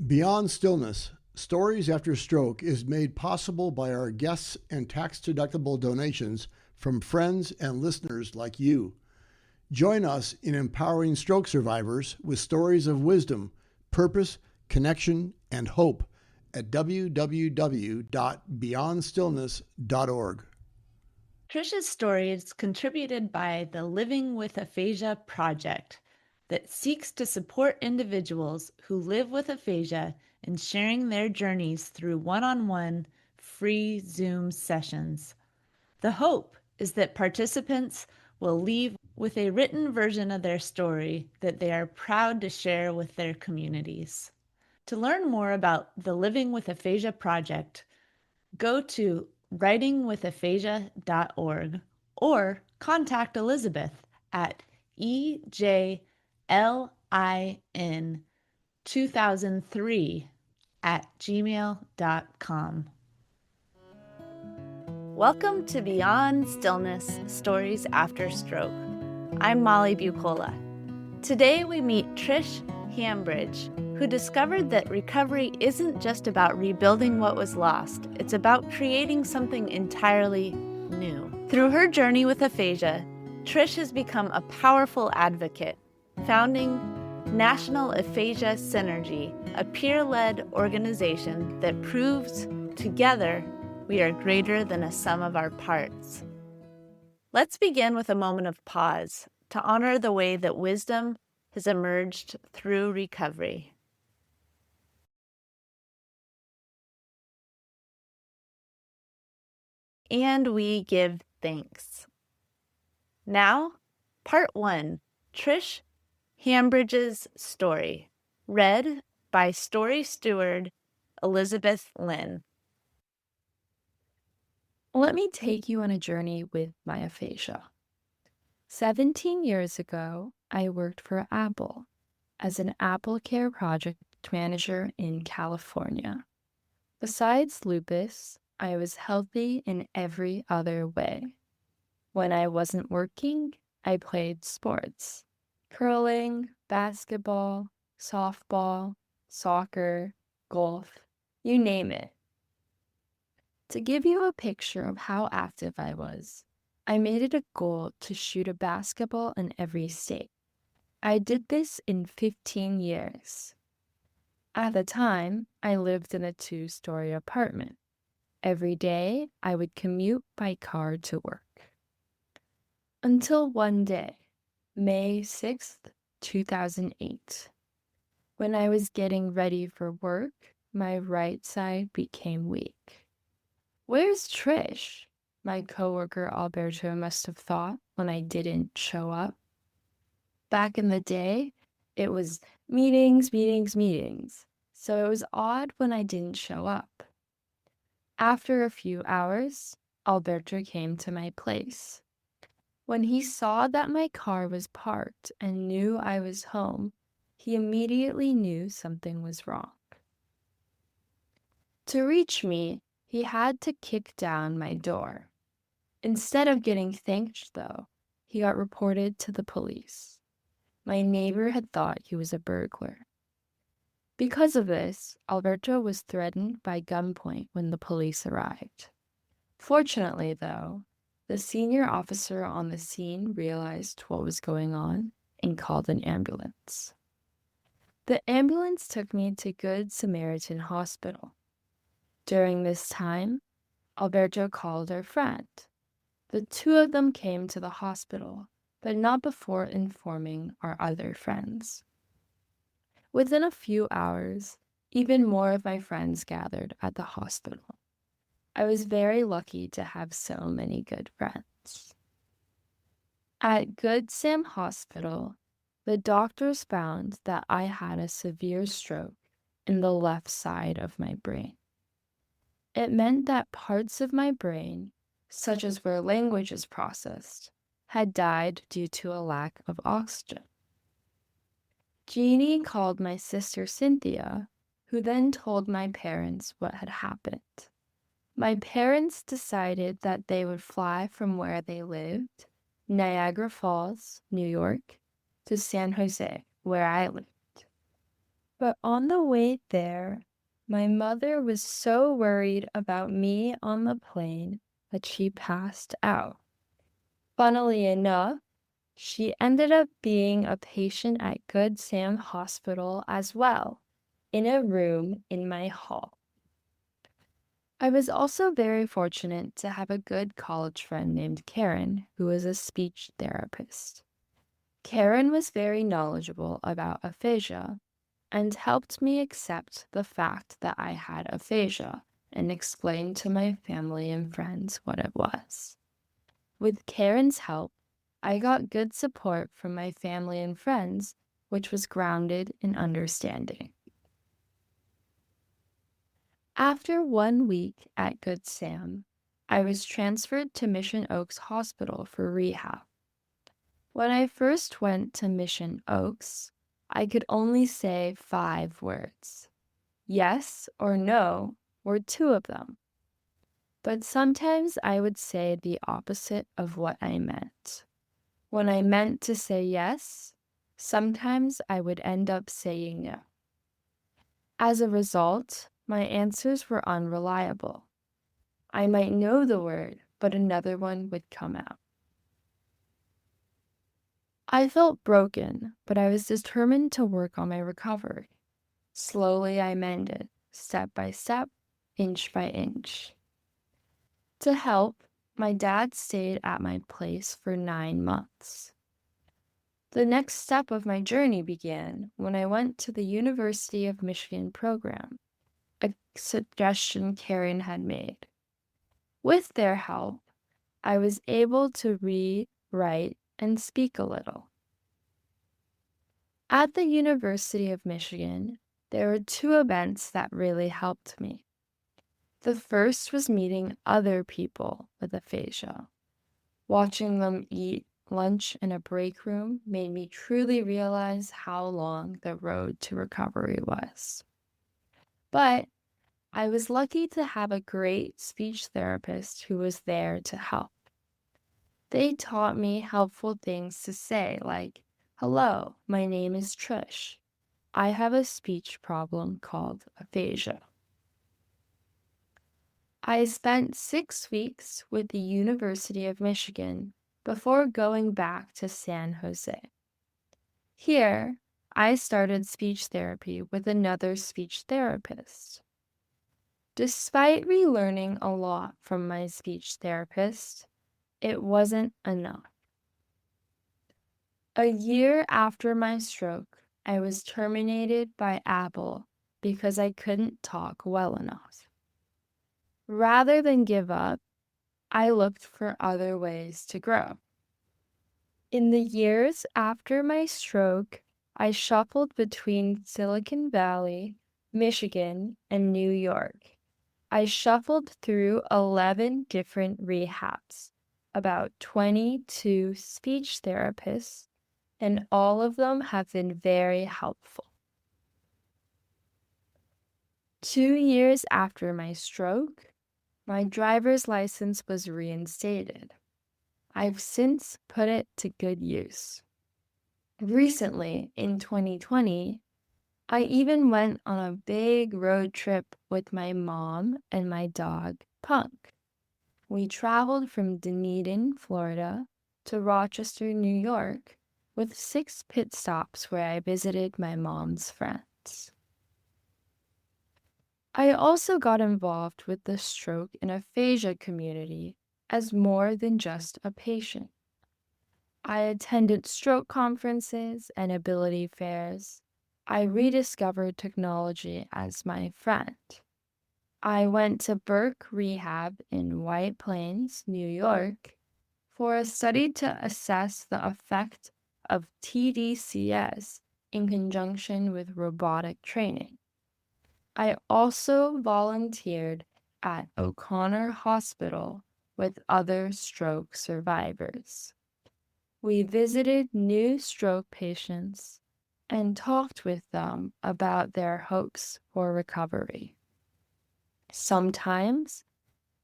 Beyond Stillness, Stories After Stroke is made possible by our guests and tax-deductible donations from friends and listeners like you. Join us in empowering stroke survivors with stories of wisdom, purpose, connection, and hope at www.beyondstillness.org. Trish's story is contributed by the Living with Aphasia project that seeks to support individuals who live with aphasia in sharing their journeys through one-on-one free Zoom sessions. The hope is that participants will leave with a written version of their story that they are proud to share with their communities. To learn more about the Living with Aphasia project, go to writingwithaphasia.org or contact Elizabeth at ejlin2003@gmail.com. Welcome to Beyond Stillness, Stories After Stroke. I'm Molly Bucola. Today we meet Trish Hambridge, who discovered that recovery isn't just about rebuilding what was lost, it's about creating something entirely new. Through her journey with aphasia, Trish has become a powerful advocate, founding National Aphasia Synergy, a peer-led organization that proves together we are greater than a sum of our parts. Let's begin with a moment of pause to honor the way that wisdom has emerged through recovery. And we give thanks. Now, part 1, Trish Hambridge's story, read by story steward Elizabeth Lynn. Let me take you on a journey with my aphasia. 17 years ago, I worked for Apple as an Apple Care project manager in California. Besides lupus, I was healthy in every other way. When I wasn't working, I played sports: curling, basketball, softball, soccer, golf, you name it. To give you a picture of how active I was, I made it a goal to shoot a basketball in every state. I did this in 15 years. At the time, I lived in a 2-story apartment. Every day, I would commute by car to work. Until one day, May 6th, 2008. When I was getting ready for work, my right side became weak. "Where's Trish?" my coworker Alberto must have thought when I didn't show up. Back in the day, it was meetings, so it was odd when I didn't show up. After a few hours, Alberto came to my place. When he saw that my car was parked and knew I was home, he immediately knew something was wrong. To reach me, he had to kick down my door. Instead of getting thanked, though, he got reported to the police. My neighbor had thought he was a burglar. Because of this, Alberto was threatened by gunpoint when the police arrived. Fortunately, though, the senior officer on the scene realized what was going on and called an ambulance. The ambulance took me to Good Samaritan Hospital. During this time, Alberto called our friend. The two of them came to the hospital, but not before informing our other friends. Within a few hours, even more of my friends gathered at the hospital. I was very lucky to have so many good friends. At Good Sam Hospital, the doctors found that I had a severe stroke in the left side of my brain. It meant that parts of my brain, such as where language is processed, had died due to a lack of oxygen. Jeannie called my sister Cynthia, who then told my parents what had happened. My parents decided that they would fly from where they lived, Niagara Falls, New York, to San Jose, where I lived. But on the way there, my mother was so worried about me on the plane that she passed out. Funnily enough, she ended up being a patient at Good Sam Hospital as well, in a room in my hall. I was also very fortunate to have a good college friend named Karen, who was a speech therapist. Karen was very knowledgeable about aphasia and helped me accept the fact that I had aphasia and explain to my family and friends what it was. With Karen's help, I got good support from my family and friends, which was grounded in understanding. After 1 week at Good Sam, I was transferred to Mission Oaks Hospital for rehab. When I first went to Mission Oaks, I could only say 5 words. Yes or no were 2 of them. But sometimes I would say the opposite of what I meant. When I meant to say yes, sometimes I would end up saying no. As a result, my answers were unreliable. I might know the word, but another one would come out. I felt broken, but I was determined to work on my recovery. Slowly I mended, step by step, inch by inch. To help, my dad stayed at my place for 9 months. The next step of my journey began when I went to the University of Michigan program, a suggestion Karen had made. With their help, I was able to read, write, and speak a little. At the University of Michigan, there were 2 events that really helped me. The first was meeting other people with aphasia. Watching them eat lunch in a break room made me truly realize how long the road to recovery was. But I was lucky to have a great speech therapist who was there to help. They taught me helpful things to say like, "Hello, my name is Trish. I have a speech problem called aphasia." I spent 6 weeks with the University of Michigan before going back to San Jose. Here, I started speech therapy with another speech therapist. Despite relearning a lot from my speech therapist, it wasn't enough. A year after my stroke, I was terminated by Apple because I couldn't talk well enough. Rather than give up, I looked for other ways to grow. In the years after my stroke, I shuffled between Silicon Valley, Michigan, and New York. I shuffled through 11 different rehabs, about 22 speech therapists, and all of them have been very helpful. 2 years after my stroke, my driver's license was reinstated. I've since put it to good use. Recently, in 2020, I even went on a big road trip with my mom and my dog, Punk. We traveled from Dunedin, Florida, to Rochester, New York, with 6 pit stops where I visited my mom's friends. I also got involved with the stroke and aphasia community as more than just a patient. I attended stroke conferences and ability fairs. I rediscovered technology as my friend. I went to Burke Rehab in White Plains, New York, for a study to assess the effect of TDCS in conjunction with robotic training. I also volunteered at O'Connor Hospital with other stroke survivors. We visited new stroke patients and talked with them about their hopes for recovery. Sometimes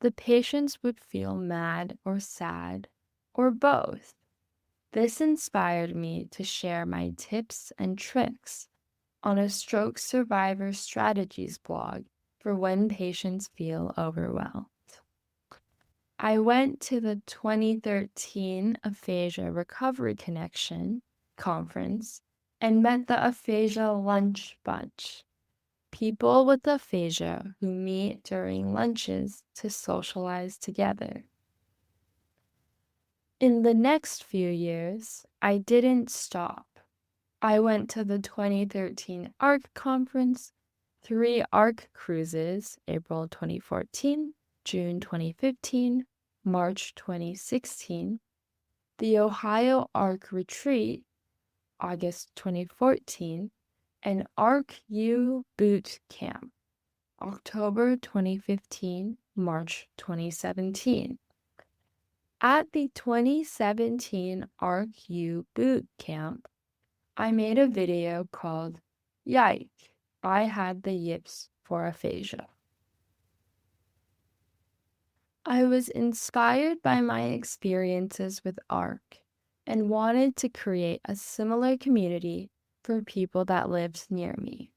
the patients would feel mad or sad, or both. This inspired me to share my tips and tricks on a stroke survivor strategies blog for when patients feel overwhelmed. I went to the 2013 Aphasia Recovery Connection conference and met the Aphasia Lunch Bunch, people with aphasia who meet during lunches to socialize together. In the next few years, I didn't stop. I went to the 2013 ARC conference, 3 ARC cruises, April 2014, June 2015, March 2016, the Ohio ARC retreat, August 2014, and ARC U Boot Camp, October 2015, March 2017. At the 2017 ARC U Boot Camp, I made a video called Yike, I Had the Yips for Aphasia. I was inspired by my experiences with ARC and wanted to create a similar community for people that lived near me.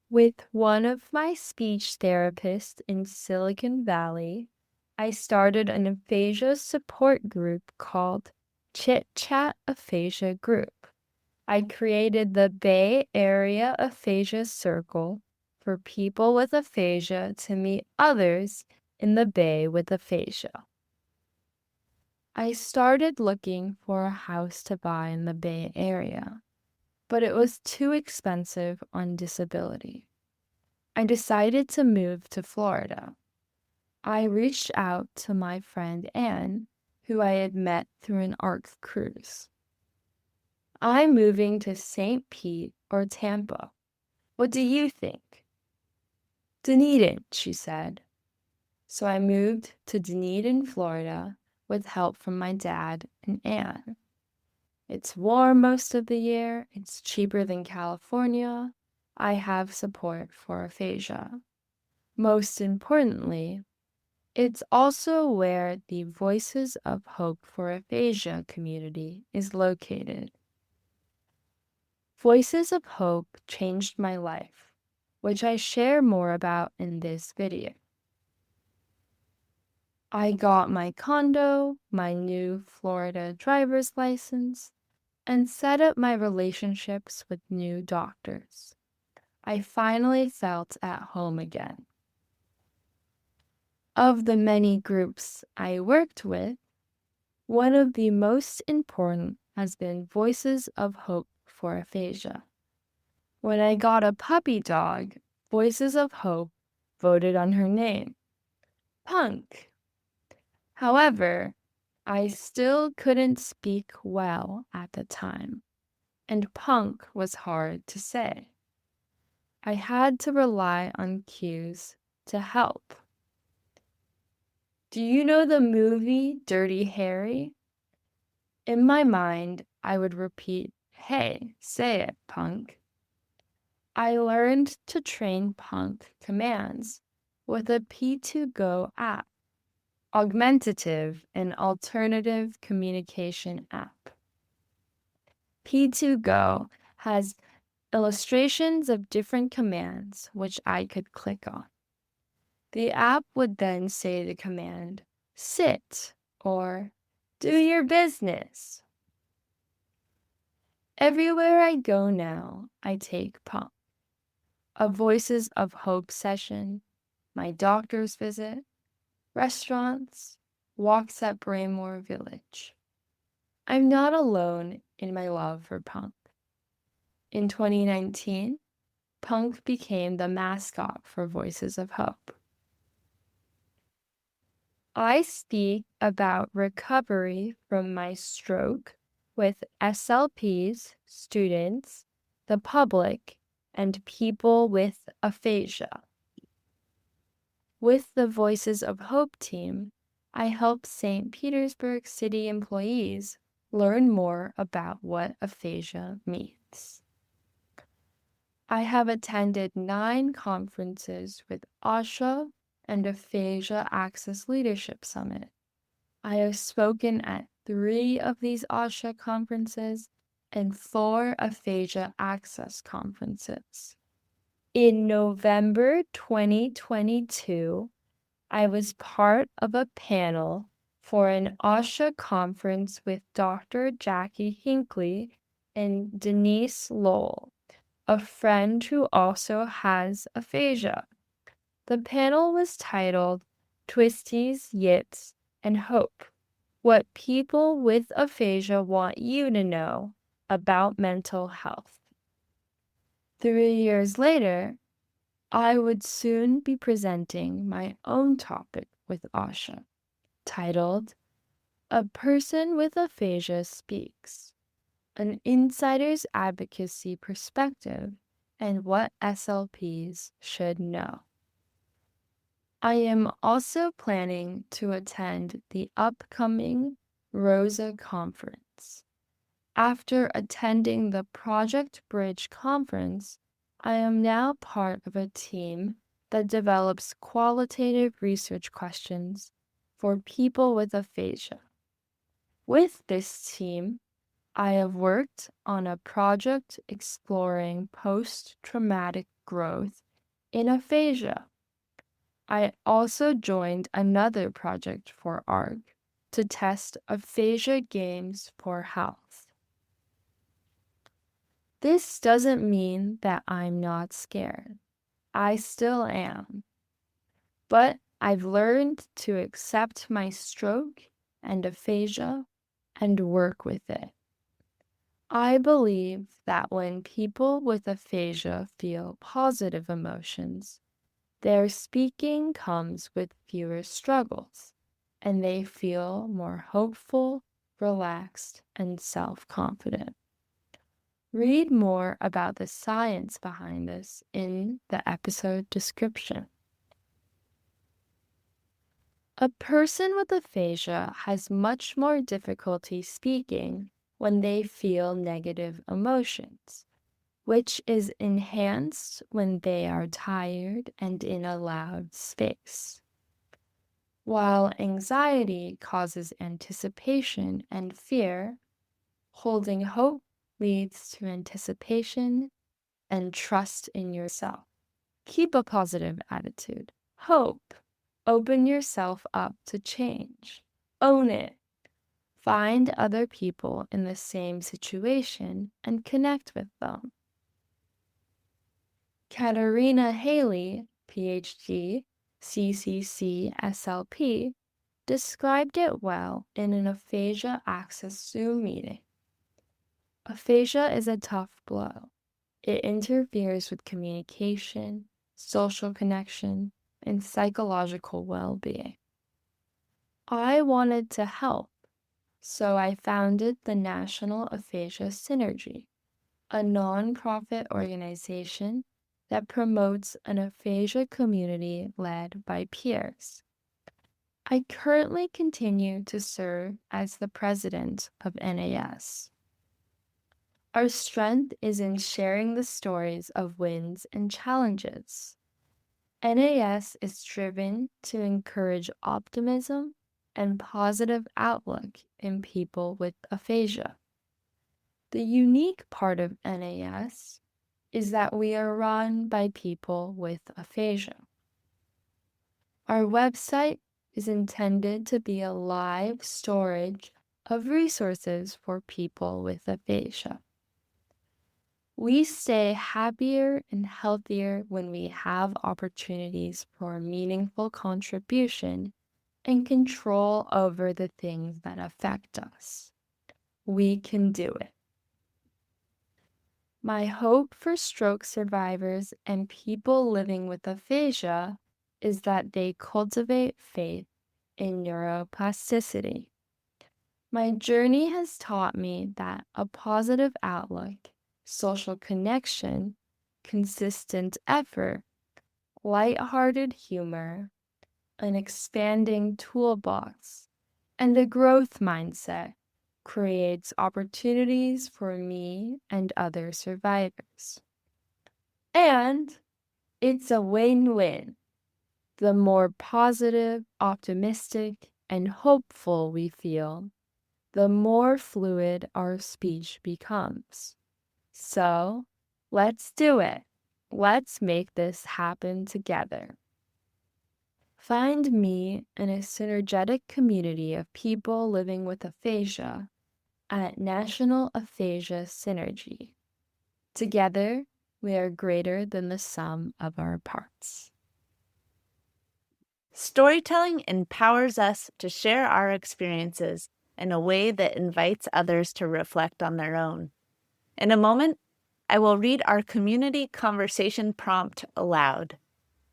With one of my speech therapists in Silicon Valley, I started an aphasia support group called Chit Chat Aphasia Group. I created the Bay Area Aphasia Circle for people with aphasia to meet others in the Bay with aphasia. I started looking for a house to buy in the Bay Area, but it was too expensive on disability. I decided to move to Florida. I reached out to my friend Anne, who I had met through an ARC cruise. I'm moving to St. Pete or Tampa. What do you think? Dunedin, she said. So I moved to Dunedin, Florida, with help from my dad and Anne. It's warm most of the year. It's cheaper than California. I have support for aphasia. Most importantly, it's also where the Voices of Hope for Aphasia community is located. Voices of Hope changed my life, which I share more about in this video. I got my condo, my new Florida driver's license, and set up my relationships with new doctors. I finally felt at home again. Of the many groups I worked with, one of the most important has been Voices of Hope for Aphasia. When I got a puppy dog, Voices of Hope voted on her name, Punk. However, I still couldn't speak well at the time, and Punk was hard to say. I had to rely on cues to help. Do you know the movie Dirty Harry? In my mind, I would repeat, "Hey, say it, Punk." I learned to train Punk commands with a P2Go app, augmentative and alternative communication app. P2Go has illustrations of different commands which I could click on. The app would then say the command, "Sit," or "Do your business." Everywhere I go now, I take Punk. A Voices of Hope session, my doctor's visit, restaurants, walks at Braemore Village. I'm not alone in my love for Punk. In 2019, Punk became the mascot for Voices of Hope. I speak about recovery from my stroke with SLPs, students, the public, and people with aphasia. With the Voices of Hope team, I help St. Petersburg City employees learn more about what aphasia means. I have attended 9 conferences with ASHA and Aphasia Access Leadership Summit. I have spoken at 3 of these ASHA conferences and 4 aphasia access conferences. In November 2022, I was part of a panel for an ASHA conference with Dr. Jackie Hinckley and Denise Lowell, a friend who also has aphasia. The panel was titled Twisties, Yips, and Hope: What People with Aphasia Want You to Know About Mental Health. 3 years later, I would soon be presenting my own topic with ASHA, titled A Person with Aphasia Speaks: An Insider's Advocacy Perspective and What SLPs Should Know. I am also planning to attend the upcoming ROSA conference. After attending the Project Bridge conference, I am now part of a team that develops qualitative research questions for people with aphasia. With this team, I have worked on a project exploring post-traumatic growth in aphasia. I also joined another project for ARG to test aphasia games for health. This doesn't mean that I'm not scared. I still am. But I've learned to accept my stroke and aphasia and work with it. I believe that when people with aphasia feel positive emotions, their speaking comes with fewer struggles, and they feel more hopeful, relaxed, and self-confident. Read more about the science behind this in the episode description. A person with aphasia has much more difficulty speaking when they feel negative emotions, which is enhanced when they are tired and in a loud space. While anxiety causes anticipation and fear, holding hope leads to anticipation and trust in yourself. Keep a positive attitude. Hope. Open yourself up to change. Own it. Find other people in the same situation and connect with them. Katarina Haley, PhD, CCC SLP, described it well in an aphasia access Zoom meeting. Aphasia is a tough blow. It interferes with communication, social connection, and psychological well-being. I wanted to help, so I founded the National Aphasia Synergy, a non-profit organization that promotes an aphasia community led by peers. I currently continue to serve as the president of NAS. Our strength is in sharing the stories of wins and challenges. NAS is driven to encourage optimism and positive outlook in people with aphasia. The unique part of NAS is that we are run by people with aphasia. Our website is intended to be a live storage of resources for people with aphasia. We stay happier and healthier when we have opportunities for meaningful contribution and control over the things that affect us. We can do it. My hope for stroke survivors and people living with aphasia is that they cultivate faith in neuroplasticity. My journey has taught me that a positive outlook, social connection, consistent effort, lighthearted humor, an expanding toolbox, and a growth mindset creates opportunities for me and other survivors. And it's a win-win. The more positive, optimistic, and hopeful we feel, the more fluid our speech becomes. So, let's do it. Let's make this happen together. Find me in a synergetic community of people living with aphasia at National Aphasia Synergy. Together, we are greater than the sum of our parts. Storytelling empowers us to share our experiences in a way that invites others to reflect on their own. In a moment, I will read our community conversation prompt aloud.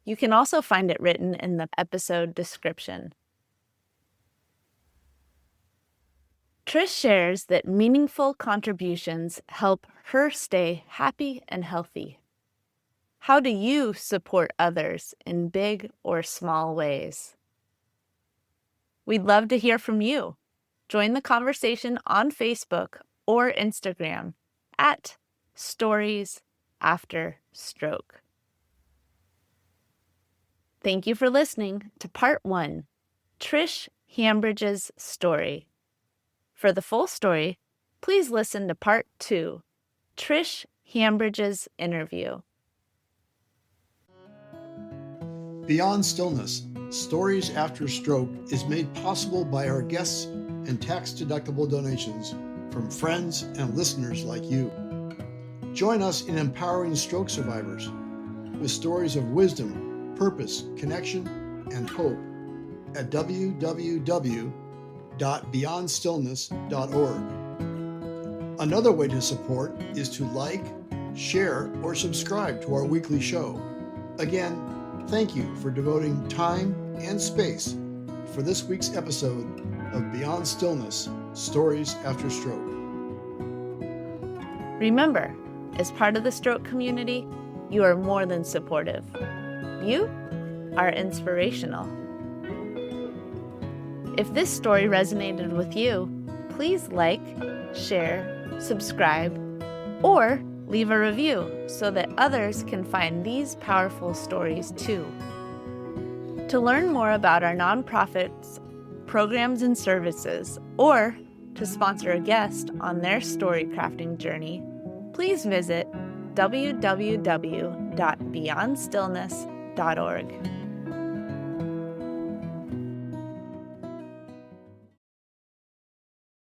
You can also find it written in the episode description. Trish shares that meaningful contributions help her stay happy and healthy. How do you support others in big or small ways? We'd love to hear from you. Join the conversation on Facebook or Instagram at Stories After Stroke. Thank you for listening to Part 1, Trish Hambridge's story. For the full story, please listen to Part 2, Trish Hambridge's interview. Beyond Stillness, Stories After Stroke is made possible by our guests and tax-deductible donations from friends and listeners like you. Join us in empowering stroke survivors with stories of wisdom, purpose, connection, and hope at www.beyondstillness.org. Another way to support is to like, share, or subscribe to our weekly show. Again, thank you for devoting time and space for this week's episode of Beyond Stillness, Stories After Stroke. Remember, as part of the stroke community, you are more than supportive. You are inspirational. If this story resonated with you, please like, share, subscribe, or leave a review so that others can find these powerful stories too. To learn more about our nonprofits, programs, and services, or to sponsor a guest on their story crafting journey, please visit www.beyondstillness.org.